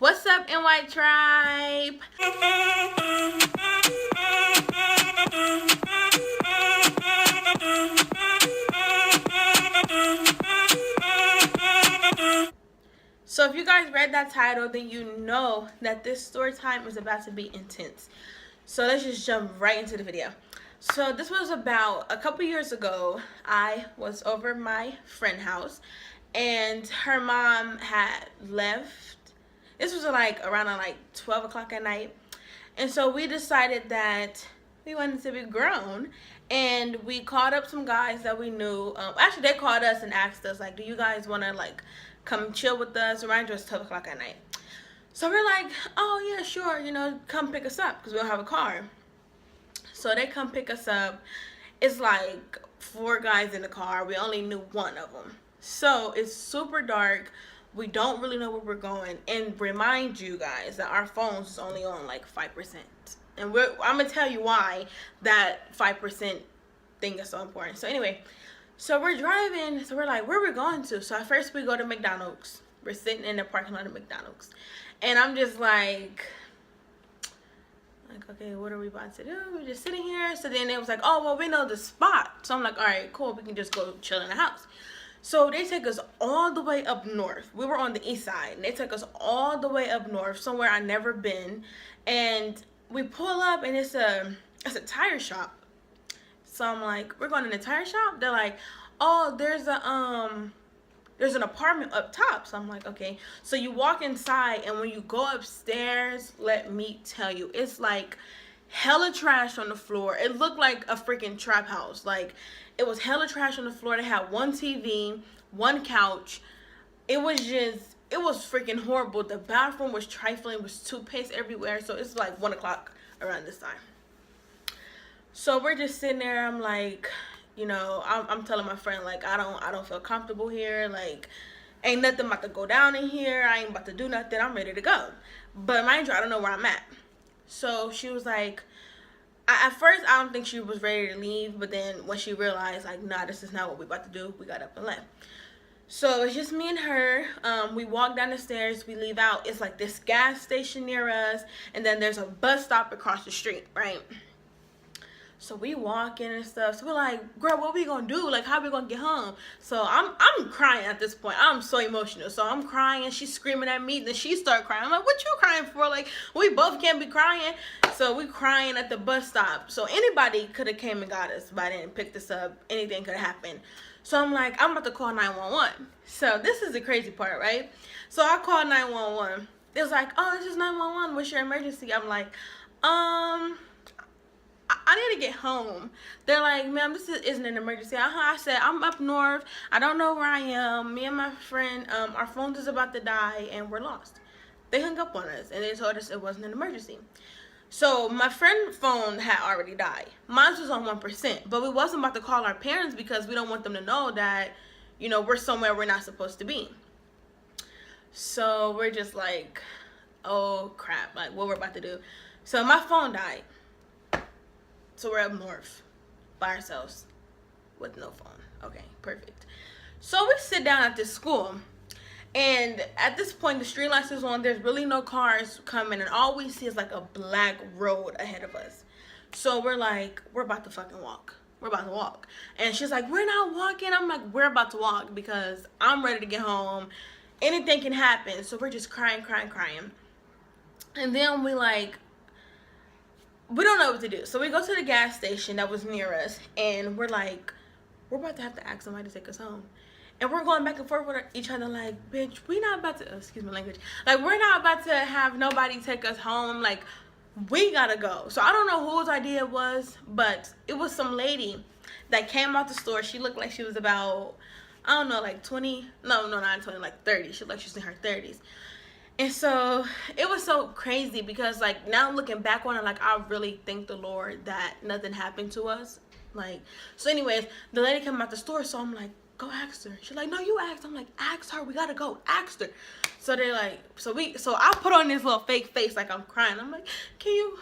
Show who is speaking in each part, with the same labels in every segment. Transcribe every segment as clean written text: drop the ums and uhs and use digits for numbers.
Speaker 1: What's up, NY Tribe? So if you guys read that title, then you know that this story time is about to be intense. So let's just jump right into the video. So this was about a couple years ago. I was over my friend's house and her mom had left. This was like around 12 o'clock at night. And so we decided that we wanted to be grown, and we called up some guys that we knew. Actually, they called us and asked us, like, do you guys want to, like, come chill with us? Around just 12 o'clock at night. So we're like, oh, yeah, sure, you know, come pick us up because we don't have a car. So they come pick us up. It's like 4 guys in the car. We only knew one of them. So it's super dark. We don't really know where we're going. And remind you guys that our phones is only on like 5%. And I'm going to tell you why that 5% thing is so important. So anyway, so we're driving. So we're like, where are we going to? So at first we go to McDonald's. We're sitting in the parking lot of McDonald's. And I'm just like, okay, what are we about to do? We're just sitting here. So then it was like, oh, well, we know the spot. So I'm like, all right, cool. We can just go chill in the house. So they take us all the way up north. We were on the east side, and they took us all the way up north, somewhere I've never been. And we pull up, and it's a tire shop. So I'm like, we're going in the tire shop? They're like, oh, there's an apartment up top. So I'm like, okay. So you walk inside, and when you go upstairs, let me tell you, it's like hella trash on the floor. It looked like a freaking trap house. Like, it was hella trash on the floor. They had one TV, one couch. It was freaking horrible. The bathroom was trifling. It was toothpaste everywhere. So it's like 1 o'clock around this time. So we're just sitting there. I'm like, you know, I'm telling my friend, like, I don't feel comfortable here. Like, ain't nothing about to go down in here. I ain't about to do nothing. I'm ready to go. But mind you, I don't know where I'm at. So she was like, at first, I don't think she was ready to leave, but then when she realized, like, nah, this is not what we about to do, we got up and left. So it's just me and her. We walk down the stairs, we leave out. It's like this gas station near us, and then there's a bus stop across the street, right? So we walk in and stuff. So we're like, girl, what we gonna do? Like, how we gonna get home? So I'm crying at this point. I'm so emotional. So I'm crying. She's screaming at me. Then she start crying. I'm like, what you crying for? Like, we both can't be crying. So we crying at the bus stop. So anybody could have came and got us by then and picked us up. Anything could have happened. So I'm like, I'm about to call 911. So this is the crazy part, right? So I called 911. It was like, oh, this is 911. What's your emergency? I'm like, I need to get home. They're like, ma'am, this isn't an emergency. I said, I'm up north. I don't know where I am. Me and my friend, our phone is about to die, and we're lost. They hung up on us, and they told us it wasn't an emergency. So my friend's phone had already died. Mine was on 1%, but we wasn't about to call our parents because we don't want them to know that, you know, we're somewhere we're not supposed to be. So we're just like, oh, crap, like, what we're about to do. So my phone died. So we're up north by ourselves with no phone. Okay, perfect. So we sit down at this school, and at this point the street lights is on. There's really no cars coming, and all we see is like a black road ahead of us. So we're like, we're about to fucking walk. We're about to walk. And she's like, we're not walking. I'm like, we're about to walk because I'm ready to get home. Anything can happen. So we're just crying. And then we don't know what to do. So we go to the gas station that was near us, and we're like, we're about to have to ask somebody to take us home. And we're going back and forth with each other like, bitch, we not about to, excuse my language, like, we're not about to have nobody take us home. Like, we gotta go. So I don't know whose idea it was, but it was some lady that came out the store. She looked like she was about, I don't know, like 20, no, not 20, like 30. She looked like she was in her 30s. And so it was so crazy because, like, now looking back on it, like, I really thank the Lord that nothing happened to us. Like, so anyways, the lady came out the store, so I'm like, go ask her. She's like, no, you ask. I'm like, ask her. We gotta go. Ask her. So they're like, so I put on this little fake face like I'm crying. I'm like, can you,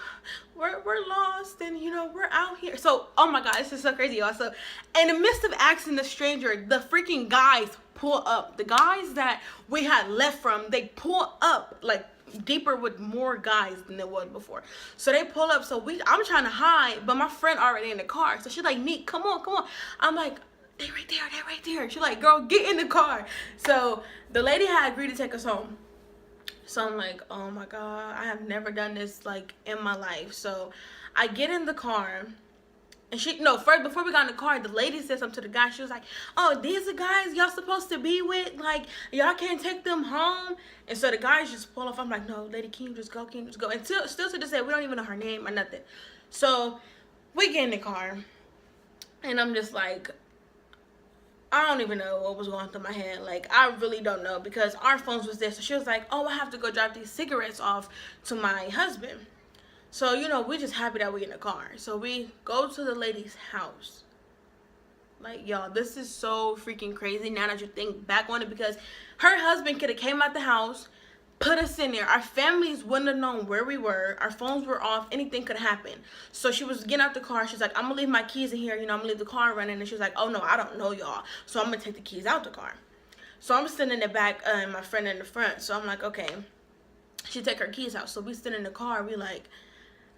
Speaker 1: we're lost and you know, we're out here. So, oh my God, this is so crazy, y'all. So in the midst of asking the stranger, the freaking guys pull up. The guys that we had left from, they pull up like deeper with more guys than there was before. So they pull up. So I'm trying to hide, but my friend already in the car. So she's like, Neat, come on, come on. I'm like, they right there. She's like, girl, get in the car. So the lady had agreed to take us home. So I'm like, oh my God, I have never done this like in my life. So I get in the car. And first, before we got in the car, the lady said something to the guy. She was like, oh, these are guys y'all supposed to be with? Like, y'all can't take them home? And so the guys just pull off. I'm like, no, lady, can you just go? And still to this day, we don't even know her name or nothing. So we get in the car. And I'm just like, I don't even know what was going through my head. Like, I really don't know because our phones was there. So she was like, oh, I have to go drop these cigarettes off to my husband. So, you know, we just happy that we in the car. So we go to the lady's house. Like, y'all, this is so freaking crazy now that you think back on it, because her husband could have came out the house, put us in there. Our families wouldn't have known where we were. Our phones were off. Anything could have happened. So she was getting out the car. She's like, I'm going to leave my keys in here. You know, I'm going to leave the car running. And she was like, oh, no, I don't know y'all. So I'm going to take the keys out the car. So I'm sitting in the back and my friend in the front. So I'm like, okay. She take her keys out. So we sit in the car. We like...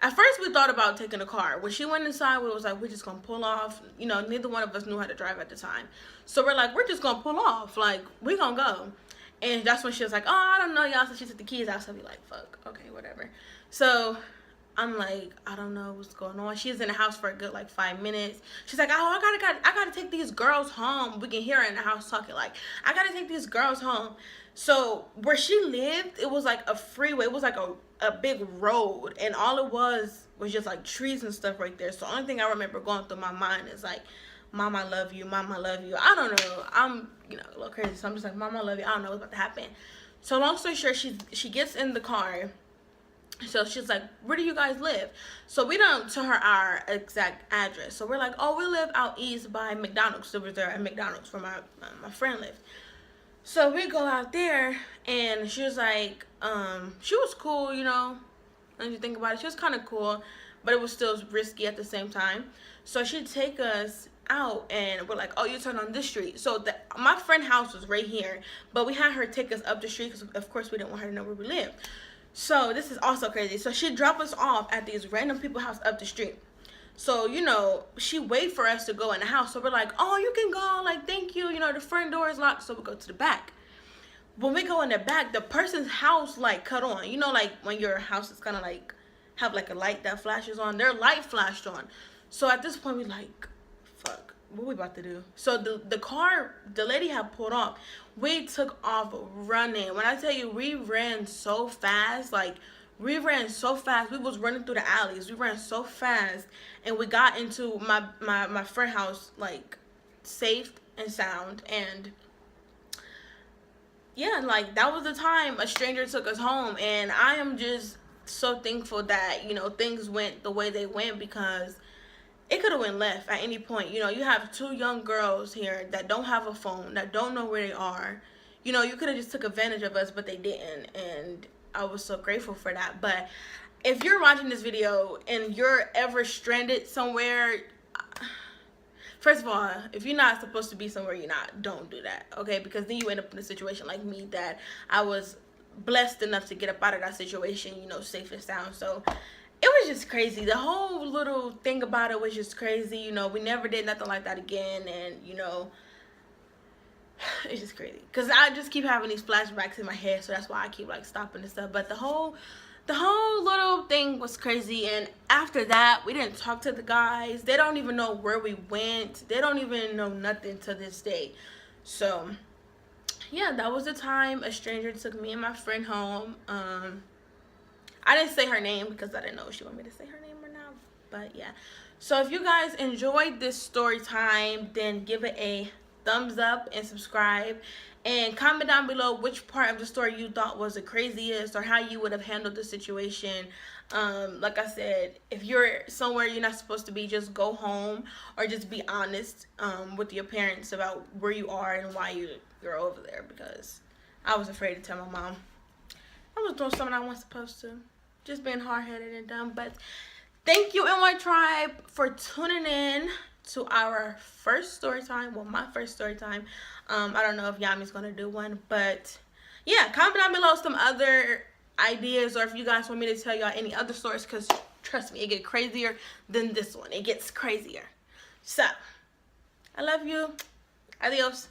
Speaker 1: At first, we thought about taking the car. When she went inside, we was like, we're just going to pull off. You know, neither one of us knew how to drive at the time. So we're like, we're just going to pull off. Like, we going to go. And that's when she was like, oh, I don't know, y'all. So she took the keys out. So we like, fuck. Okay, whatever. So I'm like, I don't know what's going on. She's in the house for a good, like, 5 minutes. She's like, oh, I gotta take these girls home. We can hear her in the house talking, like, I got to take these girls home. So where she lived, it was like a freeway. It was like a big road, and all it was just like trees and stuff right there. So the only thing I remember going through my mind is like, Mom, I love you. Mom, I love you. I don't know. I'm, you know, a little crazy. So I'm just like, Mom, I love you. I don't know what's about to happen. So long story short, she gets in the car. So she's like, where do you guys live? So we don't tell her our exact address. So we're like, oh, we live out east by McDonald's. So we're there at McDonald's where my friend lived. So we go out there, and she was like, she was cool, you know, when you think about it. She was kind of cool, but it was still risky at the same time. So she'd take us out, and we're like, oh, you turn on this street. So my friend's house was right here, but we had her take us up the street because, of course, we didn't want her to know where we lived. So this is also crazy. So she'd drop us off at these random people's house up the street. So, you know, she wait for us to go in the house. So we're like, oh, you can go. Like, thank you. You know, the front door is locked. So we go to the back. When we go in the back, the person's house, like, cut on. You know, like, when your house is kind of, like, have, like, a light that flashes on. Their light flashed on. So at this point, we like, fuck, what we about to do? So the car, the lady had pulled off. We took off running. When I tell you, we ran so fast, like, we ran so fast. We was running through the alleys. We ran so fast. And we got into my friend's house, like, safe and sound. And, yeah, like, that was the time a stranger took us home. And I am just so thankful that, you know, things went the way they went, because it could have went left at any point. You know, you have two young girls here that don't have a phone, that don't know where they are. You know, you could have just took advantage of us, but they didn't. And I was so grateful for that. But if you're watching this video and you're ever stranded somewhere, first of all, if you're not supposed to be somewhere you're not, don't do that, okay? Because then you end up in a situation like me, that I was blessed enough to get up out of that situation, you know, safe and sound. So it was just crazy. The whole little thing about it was just crazy. You know, we never did nothing like that again. And, you know, it's just crazy, because I just keep having these flashbacks in my head. So that's why I keep, like, stopping and stuff. But the whole little thing was crazy. And after that, we didn't talk to the guys. They don't even know where we went. They don't even know nothing to this day. So yeah, that was the time a stranger took me and my friend home. I didn't say her name because I didn't know if she wanted me to say her name or not. But yeah. So if you guys enjoyed this story time, then give it a thumbs up and subscribe. And comment down below which part of the story you thought was the craziest, or how you would have handled the situation. Like I said, if you're somewhere you're not supposed to be, just go home, or just be honest with your parents about where you are and why you're over there, because I was afraid to tell my mom. I was doing something I wasn't supposed to. Just being hard-headed and dumb. But thank you, NY Tribe, for tuning in to our first story time. Well, my first story time. I don't know if Yami's going to do one. But, yeah, comment down below some other ideas. Or if you guys want me to tell y'all any other stories. Because, trust me, it gets crazier than this one. It gets crazier. So, I love you. Adios.